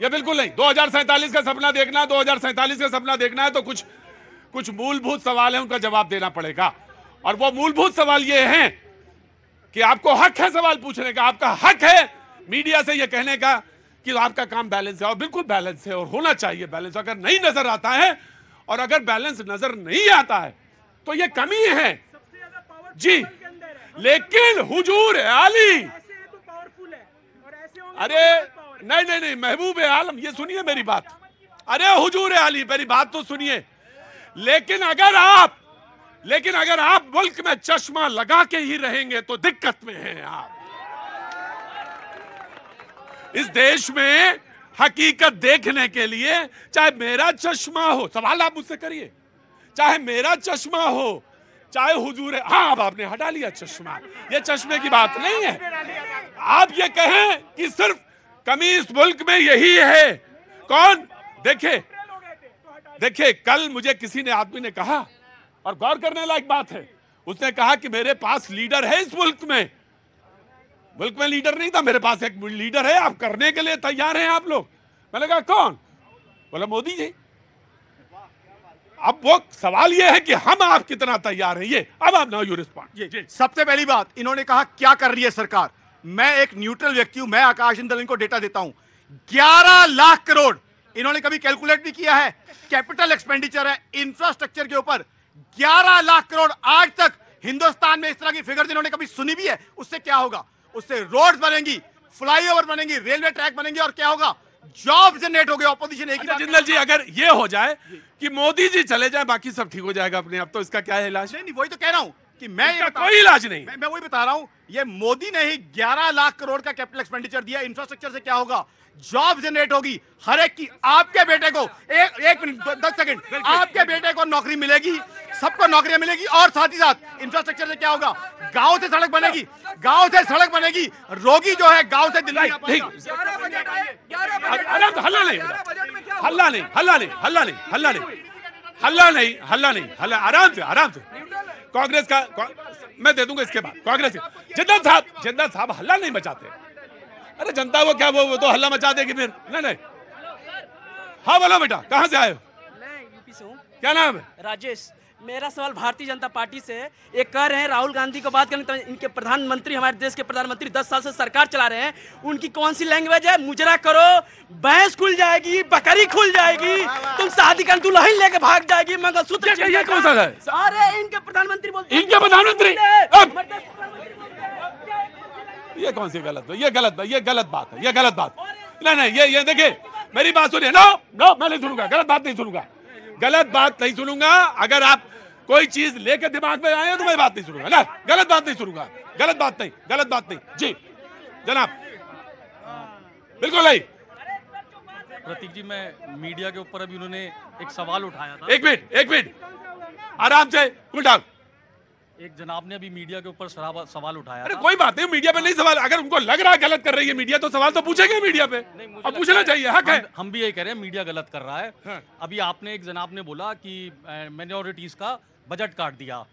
ये बिल्कुल नहीं। 2047 का सपना देखना, 2047 का सपना देखना है तो कुछ मूलभूत सवाल है, उनका जवाब देना पड़ेगा। और वो मूलभूत सवाल ये हैं कि आपको हक है सवाल पूछने का, आपका हक है मीडिया से ये कहने का कि आपका काम बैलेंस है, और बिल्कुल बैलेंस है और होना चाहिए बैलेंस। अगर नहीं नजर आता है और अगर बैलेंस नजर नहीं आता है तो ये कमी है जी। लेकिन हुजूर आली, अरे नहीं महबूब आलम, ये सुनिए मेरी बात। अरे हुजूर आली, मेरी बात तो सुनिए। लेकिन अगर आप मुल्क में चश्मा लगा के ही रहेंगे तो दिक्कत में हैं आप। इस देश में हकीकत देखने के लिए चाहे मेरा चश्मा हो, सवाल आप मुझसे करिए, चाहे मेरा चश्मा हो चाहे हुजूर, हाँ अब आपने हटा लिया चश्मा, ये चश्मे की बात नहीं है। आप ये कहें कि सिर्फ कमी इस मुल्क में यही है, कौन देखिए कल मुझे किसी ने आदमी ने कहा, और गौर करने लायक बात है, उसने कहा कि मेरे पास लीडर है इस मुल्क में लीडर नहीं था, मेरे पास एक लीडर है, आप करने के लिए तैयार हैं आप लोग। मैंने कहा कौन? बोला मोदी जी। अब वो सवाल ये है कि हम आप कितना तैयार हैं, ये अब आप नाउ यू रिस्पॉन्ड। सबसे पहली बात, इन्होंने कहा क्या कर रही है सरकार। मैं एक न्यूट्रल व्यक्ति हूं, मैं आकाश जिंदल इनको डेटा देता हूं। 11 लाख करोड़ इन्होंने कभी कैलकुलेट भी किया है, कैपिटल एक्सपेंडिचर है इंफ्रास्ट्रक्चर के ऊपर 11 लाख करोड़। आज तक हिंदुस्तान में इस तरह की फिगर इन्होंने कभी सुनी भी है? उससे क्या होगा? उससे रोड्स बनेंगी, फ्लाईओवर बनेंगी, रेलवे ट्रैक बनेंगे, और क्या होगा? जॉब जनरेट हो गए। ऑपोजिशन एक ही जिंदल जी, अगर ये हो जाए कि मोदी जी चले जाए बाकी सब ठीक हो जाएगा अपने आप, तो इसका क्या है इलाज? नहीं, वही तो कह रहा हूं कि मैं कोई इलाज नहीं। मैं वही बता रहा हूं, ये मोदी ने ही 11 लाख करोड़ का कैपिटल एक्सपेंडिचर दिया। इंफ्रास्ट्रक्चर से क्या होगा? जॉब जनरेट होगी हर एक की। आपके बेटे को एक मिनट 10 सेकंड, आपके बेटे को नौकरी मिलेगी, सबको नौकरियां मिलेगी, और साथ ही साथ इंफ्रास्ट्रक्चर से क्या होगा? गांव से सड़क बनेगी, रोगी जो है गांव से दिल्ली। हल्ला आराम से कांग्रेस का मैं दे दूंगा। इसके बाद कांग्रेस जिंदल साहब हल्ला नहीं मचाते। अरे जनता को क्या वो तो हल्ला मचा देगी फिर। नहीं हाँ बोलो बेटा, कहाँ से आए हो? मैं यूपी से हूँ। क्या नाम है? राजेश। मेरा सवाल भारतीय जनता पार्टी से, ये कह रहे हैं राहुल गांधी को बात करें तो इनके प्रधानमंत्री, हमारे देश के प्रधानमंत्री 10 साल से सरकार चला रहे हैं, उनकी कौन सी लैंग्वेज है? मुजरा करो, भैंस खुल जाएगी, बकरी खुल जाएगी, तुम शादी कर दुल्हन लेके भाग जाएगी, मंगलसूत्र। ये कौन सा है? अरे इनके प्रधानमंत्री बोलते, इनके प्रधानमंत्री, ये कौन सी गलत बात? ये गलत बात है, ये गलत बात। नहीं ये देखिए मेरी बात सुनिए। नो मैं नहीं सुनूंगा, गलत बात नहीं सुनूंगा। अगर आप कोई चीज लेके दिमाग में आए तो मैं बात नहीं सुनूंगा ना, गलत बात नहीं जी जनाब, बिल्कुल नहीं। प्रतीक जी, मैं मीडिया के ऊपर अभी उन्होंने एक सवाल उठाया था। एक मिनट आराम से कूल डाउन। एक जनाब ने अभी मीडिया के ऊपर सवाल उठाया। अरे कोई बात नहीं, मीडिया पे नहीं सवाल, अगर उनको लग रहा है गलत कर रही है मीडिया तो सवाल तो पूछेंगे मीडिया पे, अब पूछना चाहिए, हक है। हम भी यही कह रहे हैं मीडिया गलत कर रहा है। हाँ। अभी आपने एक जनाब ने बोला कि माइनॉरिटीज का बजट काट दिया,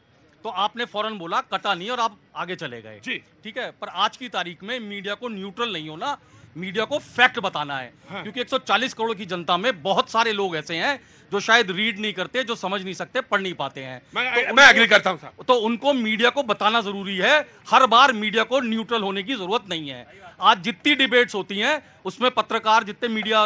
तो आपने फौरन बोला कटा नहीं और आप आगे चले गए जी। ठीक है, पर आज की तारीख में मीडिया को न्यूट्रल नहीं होना, मीडिया को फैक्ट बताना है। हाँ। क्योंकि 140 करोड़ की जनता में बहुत सारे लोग ऐसे हैं जो शायद रीड नहीं करते, जो समझ नहीं सकते, पढ़ नहीं पाते हैं। मैं एग्री करता हूं साहब। तो उनको मीडिया को बताना जरूरी है। हर बार मीडिया को न्यूट्रल होने की जरूरत नहीं है। आज जितनी डिबेट्स होती हैं उसमें पत्रकार, जितने मीडिया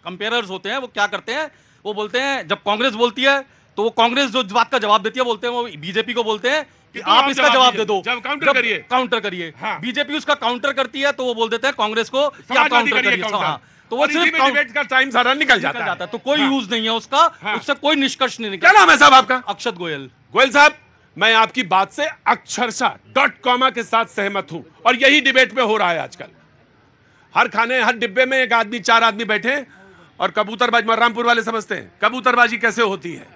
कंपेयरर्स होते हैं, वो क्या करते हैं? वो बोलते हैं, जब कांग्रेस बोलती है तो वो कांग्रेस जो बात का जवाब देती है, बोलते हैं वो बीजेपी को बोलते हैं कि आप इसका जवाब दे दो, जब काउंटर करिए। हाँ। बीजेपी उसका काउंटर करती है तो वो बोल देते हैं कांग्रेस को कि आप काउंटर करिए। हाँ। तो वो सिर्फ डिबेट का टाइम सारा निकल जाता है, तो कोई यूज नहीं है उसका। उससे कोई निष्कर्ष नहीं निकलता। क्या नाम है साहब आपका? अक्षत गोयल। गोयल साहब, मैं आपकी बात से अक्षरशः डॉट कॉमा के साथ सहमत हूं, और यही डिबेट में हो रहा है आजकल। हर खाने, हर डिब्बे में एक आदमी, 4 आदमी बैठे और कबूतरबाजी, रामपुर वाले समझते हैं कबूतरबाजी कैसे होती है,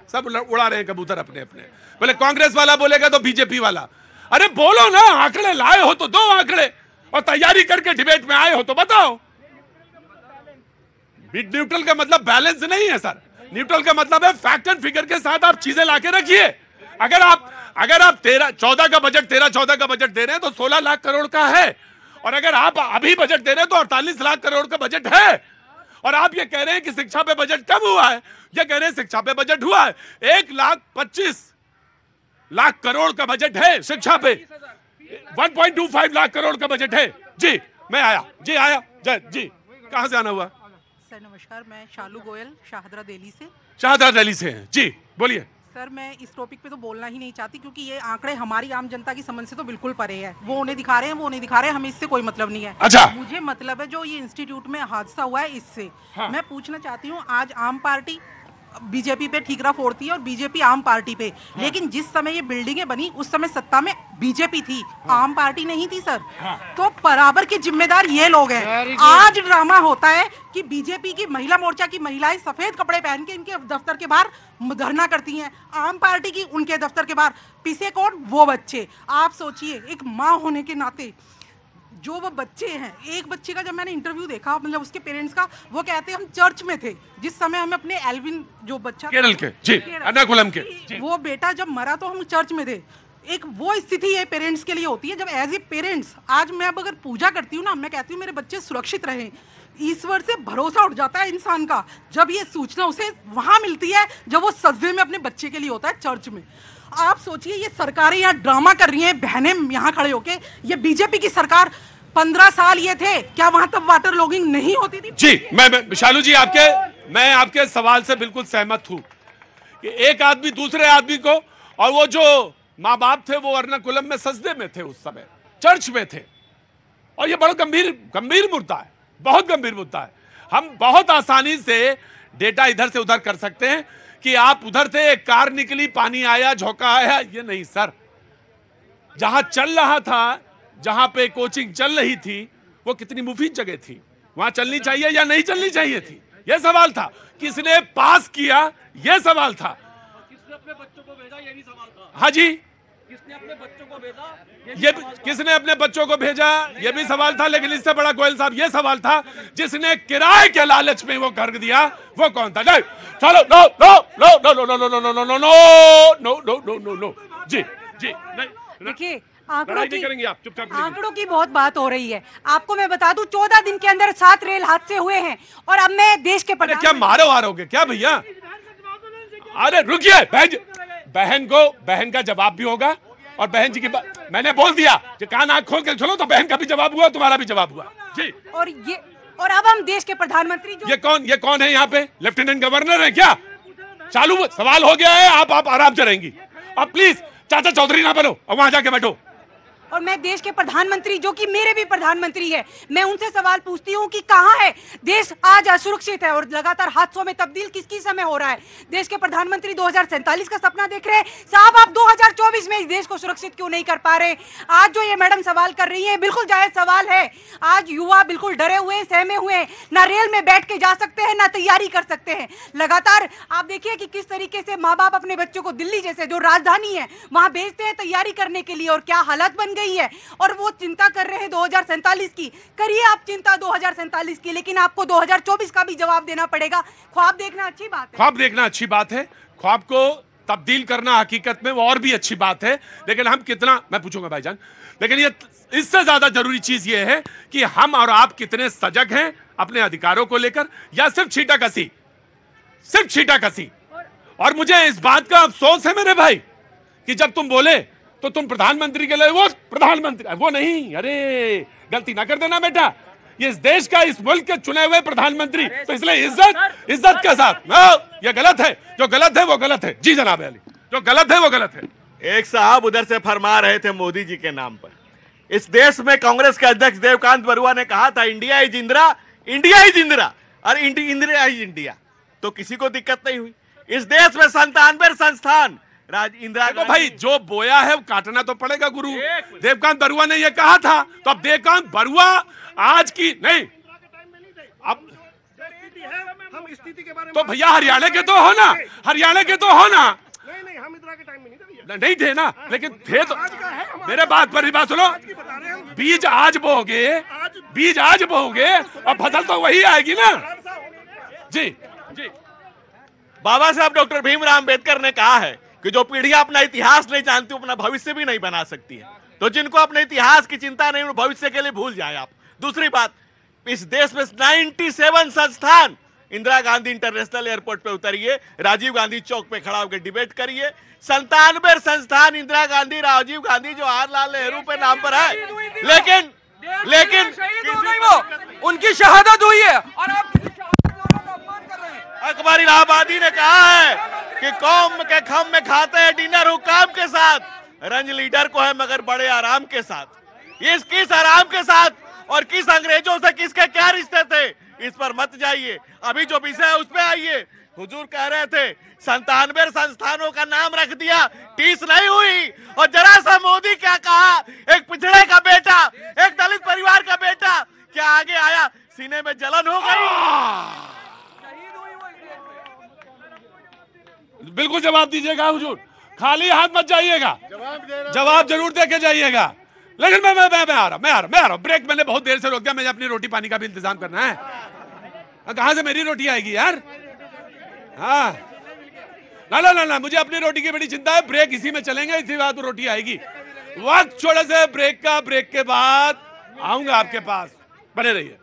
सब उड़ा रहे हैं कबूतर अपने अपने। बोले कांग्रेस वाला बोलेगा तो बीजेपी वाला। अरे बोलो ना, आंकड़े लाए हो तो 2 आंकड़े, और तैयारी करके डिबेट में आए हो तो बताओ। न्यूट्रल का मतलब बैलेंस नहीं है सर, न्यूट्रल का मतलब है फैक्ट एंड फिगर के साथ आप चीजें लाके रखिए। अगर आप 13-14 का बजट दे रहे हैं तो 16 लाख करोड़ का है, और अगर आप अभी बजट दे रहे हैं तो 48 लाख करोड़ का बजट है, और आप ये कह रहे हैं कि शिक्षा पे बजट कम हुआ है, ये कह रहे हैं शिक्षा पे बजट हुआ है। 1,25,00,000 करोड़ का बजट है शिक्षा पे, 1.25 लाख करोड़ का बजट है। जी मैं आया, जी आया, जी कहां से आना हुआ? सर नमस्कार, मैं शालू गोयल शाहदरा दिल्ली से। शाहदरा दिल्ली से हैं जी, बोलिए। सर मैं इस टॉपिक पे तो बोलना ही नहीं चाहती, क्योंकि ये आंकड़े हमारी आम जनता की समझ से तो बिल्कुल परे है। वो उन्हें दिखा रहे हैं, वो नहीं दिखा रहे हैं, हमें इससे कोई मतलब नहीं है। अच्छा, मुझे मतलब है जो ये इंस्टीट्यूट में हादसा हुआ है इससे। हाँ। मैं पूछना चाहती हूँ, आज आम पार्टी बीजेपी पे ठीकरा फोड़ती है और बीजेपी आम पार्टी पे, लेकिन जिस समय ये बिल्डिंगें बनी उस समय सत्ता में बीजेपी थी, आम पार्टी नहीं थी सर। तो बराबर के जिम्मेदार ये लोग हैं। आज ड्रामा होता है कि बीजेपी की महिला मोर्चा की महिलाएं सफेद कपड़े पहन के इनके दफ्तर के बाहर धरना करती हैं, आम पार्टी की उनके दफ्तर के बाहर पीछे कौन? वो बच्चे। आप सोचिए, एक माँ होने के नाते जो वो बच्चे हैं, एक बच्चे का जब मैंने इंटरव्यू देखा, मतलब उसके पेरेंट्स का, वो कहते हैं हम चर्च में थे जिस समय हमें अपने एल्विन जो बच्चा केरल के जी, एर्नाकुलम के, वो बेटा जब मरा तो हम चर्च में थे। एक वो स्थिति है पेरेंट्स के लिए होती है, जब एज ए पेरेंट्स आज मैं अब अगर पूजा करती हूँ ना, मैं कहती हूँ मेरे बच्चे सुरक्षित रहें, ईश्वर से भरोसा उठ जाता है इंसान का जब ये सूचना उसे वहां मिलती है जब वो सजदे में अपने बच्चे के लिए होता है चर्च में। आप सोचिए, ये सरकारें यहाँ ड्रामा कर रही हैं, बहनें यहाँ खड़े होके। ये बीजेपी की सरकार 15 साल ये थे, क्या वहां तब वाटर लॉगिंग नहीं होती थी? जी मैं शालू जी मैं आपके सवाल से बिल्कुल सहमत हूं कि एक आदमी दूसरे आदमी को, और वो जो माँ बाप थे वो एर्नाकुलम में सजदे में थे, उस समय चर्च में थे, और ये बड़ा गंभीर मुद्दा है, बहुत गंभीर मुद्दा है। हम बहुत आसानी से डेटा इधर से उधर कर सकते हैं कि आप उधर थे, एक कार निकली, पानी आया, झोंका आया, ये नहीं सर। जहां चल रहा था, जहां पे कोचिंग चल रही थी, वो कितनी मुफीद जगह थी, वहां चलनी चाहिए या नहीं चलनी चाहिए थी, यह सवाल था। किसने पास किया, यह सवाल था। किसने अपने बच्चों को भेजा, ये भी सवाल था। हाँ जी, किसने अपने बच्चों को भेजा, ये किसने अपने बच्चों को भेजा, ये भी सवाल था। लेकिन इससे बड़ा गोयल साहब ये सवाल था, जिसने किराए के लालच में वो कर दिया, वो कौन था? नहीं, चलो no no no no no no no no no no no no no no no जी जी नहीं। देखिए, आंकड़ों की बहुत बात हो रही है। आपको मैं बता दूं, 14 दिन के अंदर 7 रेल हादसे हुए हैं, और अब मैं देश के प्रधान। क्या मारो हारोगे क्या भैया? अरे रुकिए, बहन का जवाब भी होगा, और बहन जी की मैंने बोल दिया कि कान आंख खोल के सुनो, तो बहन का भी जवाब हुआ, तुम्हारा भी जवाब हुआ जी। और अब हम देश के प्रधानमंत्री जो ये कौन है यहाँ पे? लेफ्टिनेंट गवर्नर है क्या? चालू सवाल हो गया है, आप आराम से रहेंगी। अब प्लीज चाचा चौधरी ना बनो, और वहां जाके बैठो। और मैं देश के प्रधानमंत्री, जो कि मेरे भी प्रधानमंत्री है, मैं उनसे सवाल पूछती हूँ कि कहाँ है देश? आज असुरक्षित है और लगातार हादसों में तब्दील किसकी समय हो रहा है? देश के प्रधानमंत्री 2047 का सपना देख रहे हैं साहब, आप 2024 में इस देश को सुरक्षित क्यों नहीं कर पा रहे? आज जो ये मैडम सवाल कर रही है, बिल्कुल जायज सवाल है। आज युवा बिल्कुल डरे हुए, सहमे हुए, ना रेल में बैठ के जा सकते हैं, ना तैयारी कर सकते हैं। लगातार आप देखिए कि किस तरीके से माँ बाप अपने बच्चों को दिल्ली जैसे जो राजधानी है वहां भेजते हैं तैयारी करने के लिए, और क्या हालत बन गई है। और वो चिंता कर रहे हैं 2047 की। करिए आप चिंता 2047 की, लेकिन आपको 2024 का भी जवाब देना पड़ेगा। ख्वाब देखना अच्छी बात है, ख्वाब देखना अच्छी बात है, ख्वाब को तब्दील करना हकीकत में वो और भी अच्छी बात है। लेकिन हम कितना, मैं पूछूंगा भाईजान, लेकिन ये इससे ज्यादा जरूरी चीज ये है कि हम और आप कितने सजग हैं अपने अधिकारों को लेकर, या सिर्फ छींटाकसी। और मुझे इस बात का अफसोस है मेरे भाई कि जब तुम बोले तो तुम प्रधानमंत्री के लिए, वो प्रधानमंत्री वो नहीं, अरे गलती ना कर देना बेटा, ये इस देश का, इस मुल्क के चुने हुए प्रधानमंत्री, तो इसलिए इज्जत के साथ। ये गलत है, जो गलत है वो गलत है। जी जनाब अली, जो गलत है वो गलत है। एक साहब उधर से फरमा रहे थे मोदी जी के नाम पर। इस देश में कांग्रेस के अध्यक्ष देवकांत बरुआ ने कहा था India is Indira, India is Indira, और इंदिरा इज इंडिया, तो किसी को दिक्कत नहीं हुई। इस देश में 97 संस्थान इंदिरा तो भाई जो बोया है वो काटना तो पड़ेगा गुरु। देवकांत बरुआ ने ये कहा था, तो अब देवकांत बरुआ आज की नहीं, अब हम स्थिति के बारे में तो भैया हरियाणा के तो हो ना, हरियाणा के तो हो ना। नहीं, हम इंदिरा के टाइम में नहीं थे ना, लेकिन थे तो। मेरे बात पर ही बात सुनो, बीज आज बोओगे और फसल तो वही आएगी ना। जी जी, बाबा साहब डॉक्टर भीमराव अंबेडकर ने कहा है कि जो पीढ़ियां अपना इतिहास नहीं जानती अपना भविष्य भी नहीं बना सकती है। तो जिनको अपने इतिहास की चिंता नहीं, भविष्य के लिए भूल जाए आप। दूसरी बात, इस देश में 97 संस्थान, इंदिरा गांधी इंटरनेशनल एयरपोर्ट पे उतरिए, राजीव गांधी चौक पे खड़ा होकर डिबेट करिए। 97 संस्थान इंदिरा गांधी, राजीव गांधी, जवाहरलाल नेहरू पे नाम पर है, लेकिन वो उनकी शहादत हुई है और आप अकबर इलाहाबादी ने कहा है कि कौम के खम में खाते हैं डिनर हुकाम के साथ, रंज लीडर को है मगर बड़े आराम के साथ। ये किस आराम के साथ और किस अंग्रेजों से किसके क्या रिश्ते थे, इस पर मत जाइए। अभी जो विषय है उस पे आइए। हुजूर कह रहे थे 97 संस्थानों का नाम रख दिया, टीस नहीं हुई। और जरा सा मोदी क्या कहा, एक पिछड़े का बेटा, एक दलित परिवार का बेटा, क्या आगे आया, सीने में जलन हो गई। बिल्कुल जवाब दीजिएगा हुजूर, खाली हाथ मत जाइएगा, जवाब जरूर दे के जाइएगा। लेकिन मैं आ रहा हूं। ब्रेक मैंने बहुत देर से रोक दिया, मुझे अपनी रोटी पानी का भी इंतजाम करना है। कहां से मेरी रोटी आएगी यार? हाँ ना, मुझे अपनी रोटी की बड़ी चिंता है। ब्रेक इसी में चलेंगे, इसी बात पर रोटी आएगी। वक्त छोड़े से ब्रेक के बाद आऊंगा आपके पास, बने रहिए।